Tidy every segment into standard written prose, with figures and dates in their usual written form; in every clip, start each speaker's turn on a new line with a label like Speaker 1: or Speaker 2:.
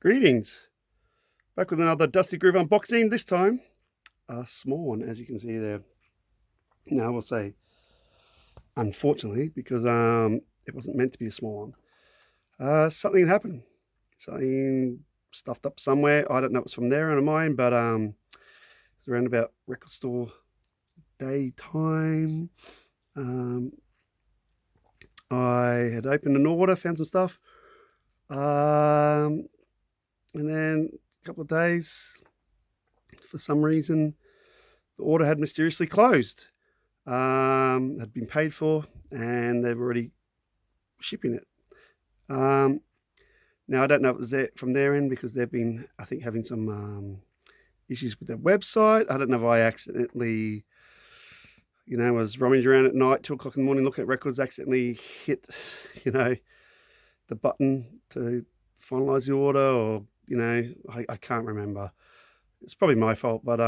Speaker 1: Greetings. Back with another Dusty Groove unboxing. This time, a small one, as you can see there. Now, I will say, unfortunately, because it wasn't meant to be a small one. Something happened. Something stuffed up somewhere. I don't know if it's from there or mine, but it's around about record store day time. I had opened an order, found some stuff. And then a couple of days, for some reason, the order had mysteriously closed. Had been paid for, and they've already shipping it. Now, I don't know if it was from their end because they've been, I think, having some issues with their website. I don't know if I accidentally, was rummaging around at night, 2 o'clock in the morning, looking at records, accidentally hit, the button to finalize the order, or I can't remember. It's probably my fault, but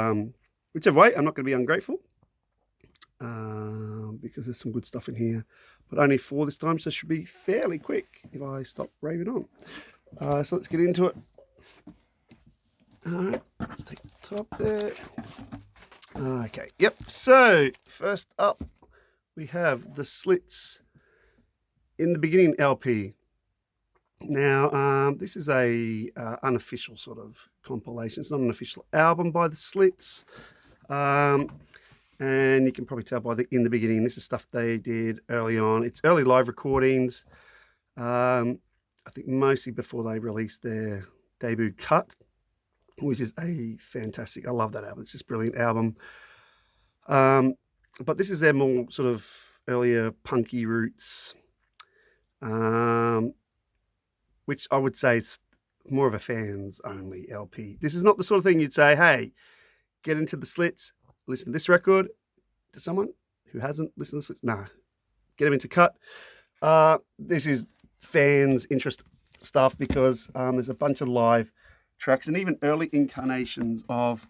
Speaker 1: whichever way, I'm not going to be ungrateful because there's some good stuff in here, but only 4 this time, so it should be fairly quick if I stop raving on. So let's get into it. All right, let's take the top there. Okay, yep. So first up, we have the Slits in the Beginning LP. Now, this is a unofficial sort of compilation. It's not an official album by the Slits, and you can probably tell by the In the Beginning. This is stuff they did early on. It's early live recordings. I think mostly before they released their debut cut, which is a fantastic. I love that album. It's just a brilliant album. But this is their more sort of earlier punky roots. Which I would say is more of a fans only LP. This is not the sort of thing you'd say, hey, get into the Slits, listen to this record, to someone who hasn't listened to the Slits. Nah, get them into cut. This is fans interest stuff because there's a bunch of live tracks and even early incarnations of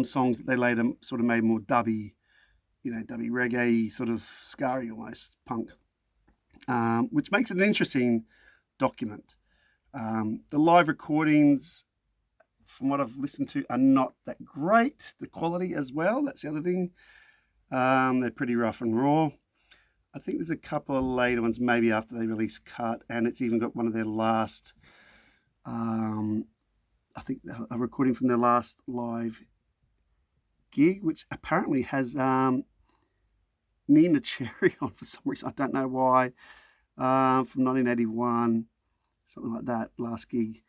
Speaker 1: songs that they later sort of made more dubby, dubby reggae, sort of scary almost, punk, which makes it an interesting document. The live recordings, from what I've listened to, are not that great. The quality as well, that's the other thing. They're pretty rough and raw. I think there's a couple of later ones, maybe after they release cut, and it's even got one of their last, I think a recording from their last live gig, which apparently has Nina Cherry on for some reason. I don't know why. From 1981, something like that, last gig,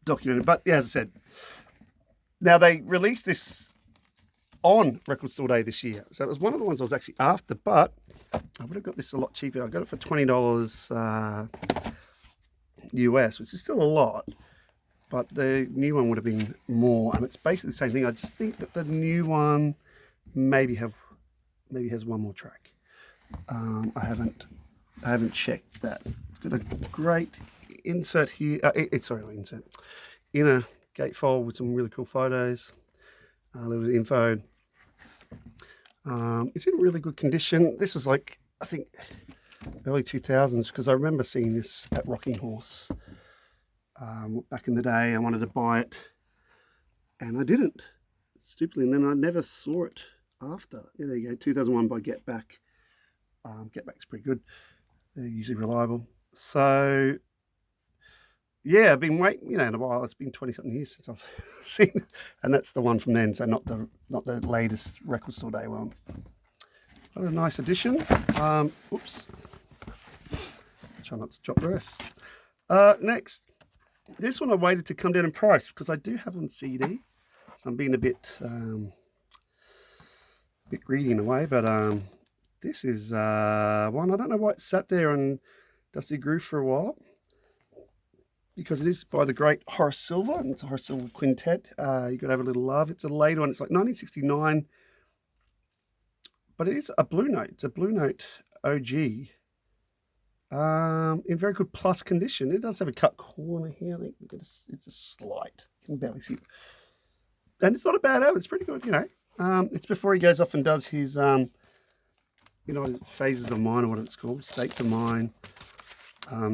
Speaker 1: documented. But yeah, as I said, now they released this on Record Store Day this year, so it was one of the ones I was actually after, but I would have got this a lot cheaper. I got it for $20 US, which is still a lot, but the new one would have been more, and it's basically the same thing. I just think that the new one maybe has one more track. I haven't checked that. It's got a great insert here. Sorry, not insert. Inner gatefold with some really cool photos. A little bit of info. It's in really good condition. This was like, I think, early 2000s, because I remember seeing this at Rocking Horse back in the day. I wanted to buy it, and I didn't, stupidly, and then I never saw it after. Yeah, there you go, 2001 by Get Back. Get Back's pretty good. They're usually reliable. So, yeah, I've been waiting, in a while. It's been 20-something years since I've seen it. And that's the one from then, so not the latest Record Store Day one. What a nice addition. Oops. Try not to drop the rest. Next, this one I waited to come down in price because I do have on CD. So I'm being a bit greedy in a way, but this is one, I don't know why it sat there on Dusty Groove for a while, because it is by the great Horace Silver, and it's a Horace Silver quintet. You got to have a little love. It's a later one. It's like 1969, but it is a Blue Note. It's a Blue Note OG, in very good plus condition. It does have a cut corner here. I think it's a slight. You can barely see it. And it's not a bad album. It's pretty good, It's before he goes off and does his phases of mind, or what it's called, states of mind.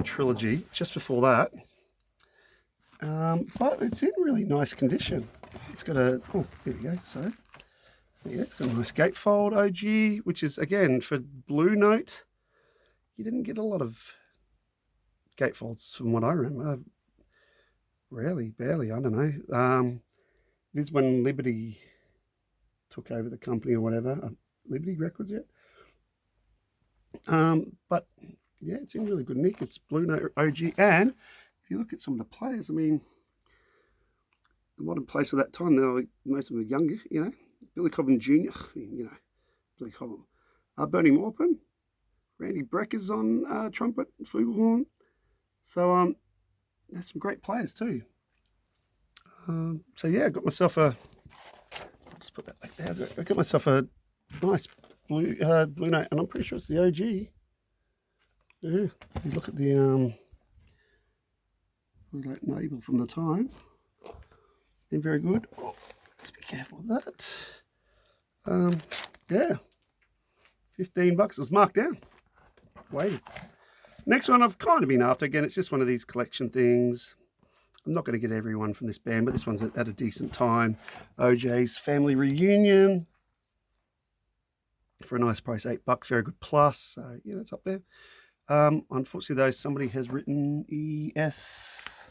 Speaker 1: trilogy just before that. But it's in really nice condition. It's got a, oh, here we go, sorry. Yeah, it's got a nice gatefold OG, which is, again, for Blue Note, you didn't get a lot of gatefolds from what I remember. Rarely, barely, I don't know. This is when Liberty took over the company or whatever. Liberty Records yet? But yeah, it's in really good nick. It's Blue Note OG. And if you look at some of the players, I mean, the modern players of that time, most of them were younger, you know. Billy Cobham Jr., you know, Billy Cobham. Bernie Maupin, Randy Brecker's on trumpet, flugelhorn. So there's some great players too. So yeah, I got myself a, I'll just put that back there. I got myself a nice Blue Note, and I'm pretty sure it's the OG. Yeah, if you look at the label from the time, they're very good. Oh, let's be careful with that. Yeah, $15. It was marked down. Waiting. Next one I've kind of been after. Again, it's just one of these collection things. I'm not going to get everyone from this band, but this one's at a decent time. OJ's Family Reunion for a nice price, $8. Very good plus. So yeah, it's up there. Unfortunately, though, somebody has written ESL.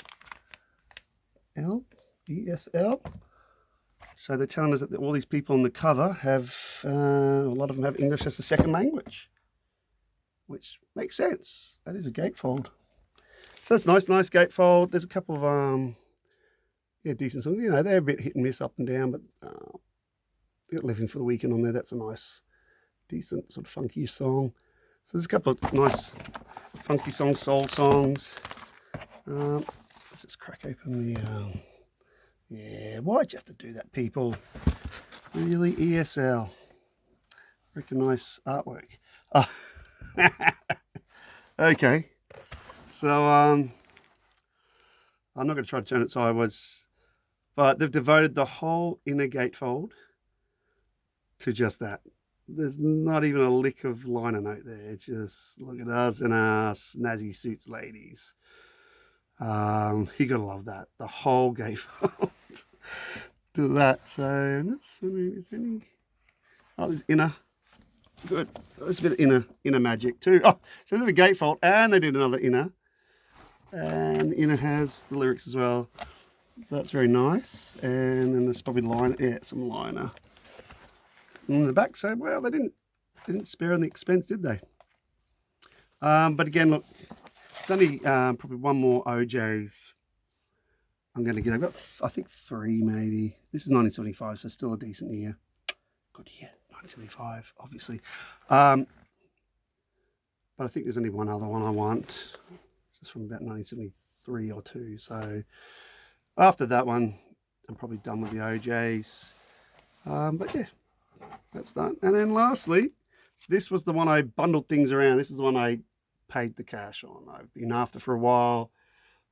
Speaker 1: So they're telling us that all these people on the cover have, a lot of them have English as a second language, which makes sense. That is a gatefold. So that's nice gatefold. There's a couple of, yeah, decent songs. You know, they're a bit hit and miss, up and down, but you got Living for the Weekend on there. That's a nice, decent, sort of funky song. So there's a couple of nice funky songs, soul songs. Let's just crack open the, yeah, why'd you have to do that, people? Really, ESL. Very nice artwork. Okay. So, I'm not going to try to turn it sideways, but they've devoted the whole inner gatefold to just that. There's not even a lick of liner note there. It's just, look at us and our snazzy suits ladies. You got to love that. The whole gatefold to that. So, that's, is there any, oh, there's inner. Good. There's a bit of inner magic too. Oh, so they did a gatefold and they did another inner. And the inner has the lyrics as well. That's very nice. And then there's probably liner, yeah, some liner in the back. So well, they didn't spare on the expense, did they? But again, look, there's only probably one more OJ I'm going to get. I've got I think 3 maybe. This is 1975, so still a decent year. Good year, 1975, obviously. But I think there's only one other one I want. It's from about 1973 or 2. So after that one, I'm probably done with the OJs. But yeah, that's done. And then lastly, this was the one I bundled things around. This is the one I paid the cash on. I've been after for a while.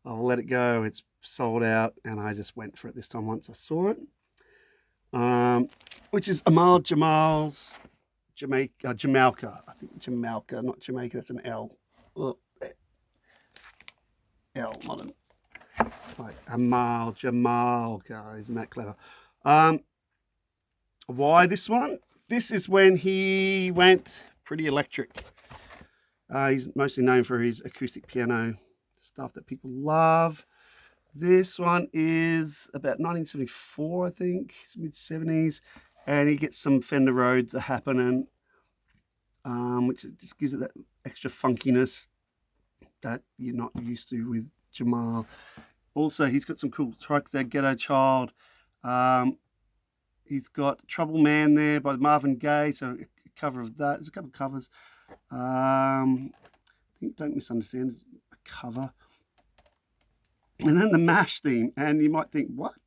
Speaker 1: I'll let it go. It's sold out, and I just went for it this time once I saw it. Which is Amal Jamal's Jamaica. I think Jamaica, not Jamaica. That's an L. L, not an, like Amal Jamal, guys. Isn't that clever? Why this one? This is when he went pretty electric. He's mostly known for his acoustic piano stuff that people love. This one is about 1974, I think, mid-70s, and he gets some Fender Rhodes happening, which just gives it that extra funkiness that you're not used to with Jamal. Also, he's got some cool tracks there. Ghetto Child. He's got Trouble Man there by Marvin Gaye, so a cover of that. There's a couple of covers. I think Don't Misunderstand is a cover. And then the MASH theme, and you might think, what?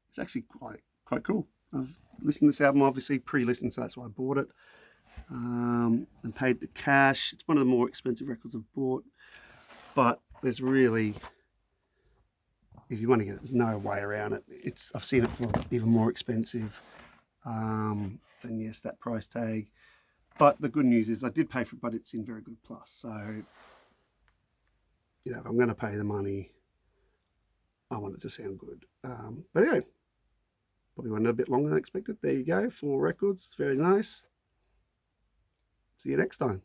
Speaker 1: It's actually quite cool. I've listened to this album, obviously pre-listened, so that's why I bought it. And paid the cash. It's one of the more expensive records I've bought, but there's really, if you want to get it, there's no way around it. I've seen it for even more expensive than, yes, that price tag. But the good news is I did pay for it, but it's in very good plus. So you know, if I'm going to pay the money, I want it to sound good. But anyway, probably went a bit longer than expected. There you go, 4 records. Very nice. See you next time.